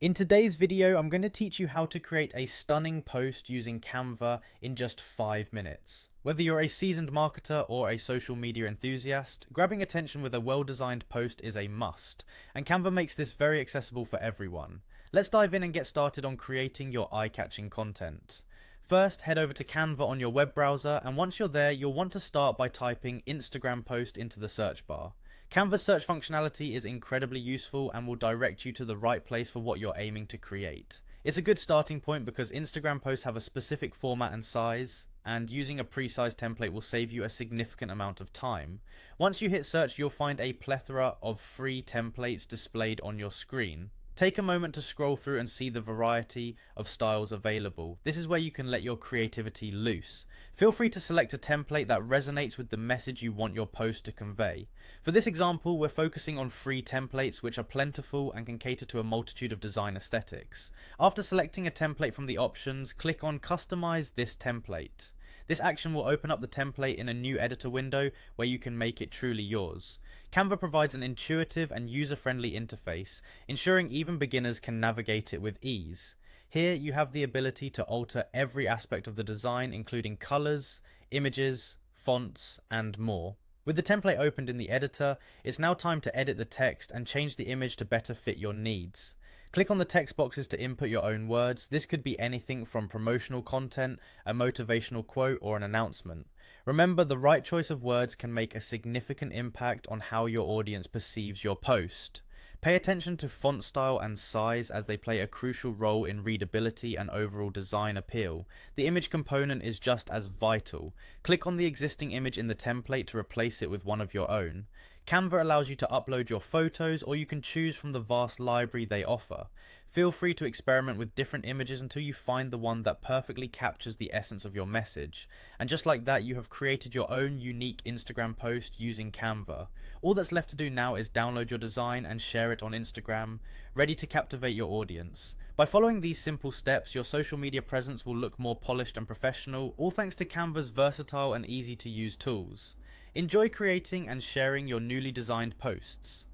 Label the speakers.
Speaker 1: In today's video, I'm going to teach you how to create a stunning post using Canva in just 5 minutes. Whether you're a seasoned marketer or a social media enthusiast, grabbing attention with a well-designed post is a must, and Canva makes this very accessible for everyone. Let's dive in and get started on creating your eye-catching content. First, head over to Canva on your web browser, and once you're there, you'll want to start by typing Instagram post into the search bar. Canva's search functionality is incredibly useful and will direct you to the right place for what you're aiming to create. It's a good starting point because Instagram posts have a specific format and size, and using a pre-sized template will save you a significant amount of time. Once you hit search, you'll find a plethora of free templates displayed on your screen. Take a moment to scroll through and see the variety of styles available. This is where you can let your creativity loose. Feel free to select a template that resonates with the message you want your post to convey. For this example, we're focusing on free templates which are plentiful and can cater to a multitude of design aesthetics. After selecting a template from the options, click on Customize this template. This action will open up the template in a new editor window where you can make it truly yours. Canva provides an intuitive and user-friendly interface, ensuring even beginners can navigate it with ease. Here you have the ability to alter every aspect of the design, including colors, images, fonts, and more. With the template opened in the editor, it's now time to edit the text and change the image to better fit your needs. Click on the text boxes to input your own words. This could be anything from promotional content, a motivational quote, or an announcement. Remember, the right choice of words can make a significant impact on how your audience perceives your post. Pay attention to font style and size as they play a crucial role in readability and overall design appeal. The image component is just as vital. Click on the existing image in the template to replace it with one of your own. Canva allows you to upload your photos, or you can choose from the vast library they offer. Feel free to experiment with different images until you find the one that perfectly captures the essence of your message. And just like that, you have created your own unique Instagram post using Canva. All that's left to do now is download your design and share it on Instagram, ready to captivate your audience. By following these simple steps, your social media presence will look more polished and professional, all thanks to Canva's versatile and easy to use tools. Enjoy creating and sharing your newly designed posts.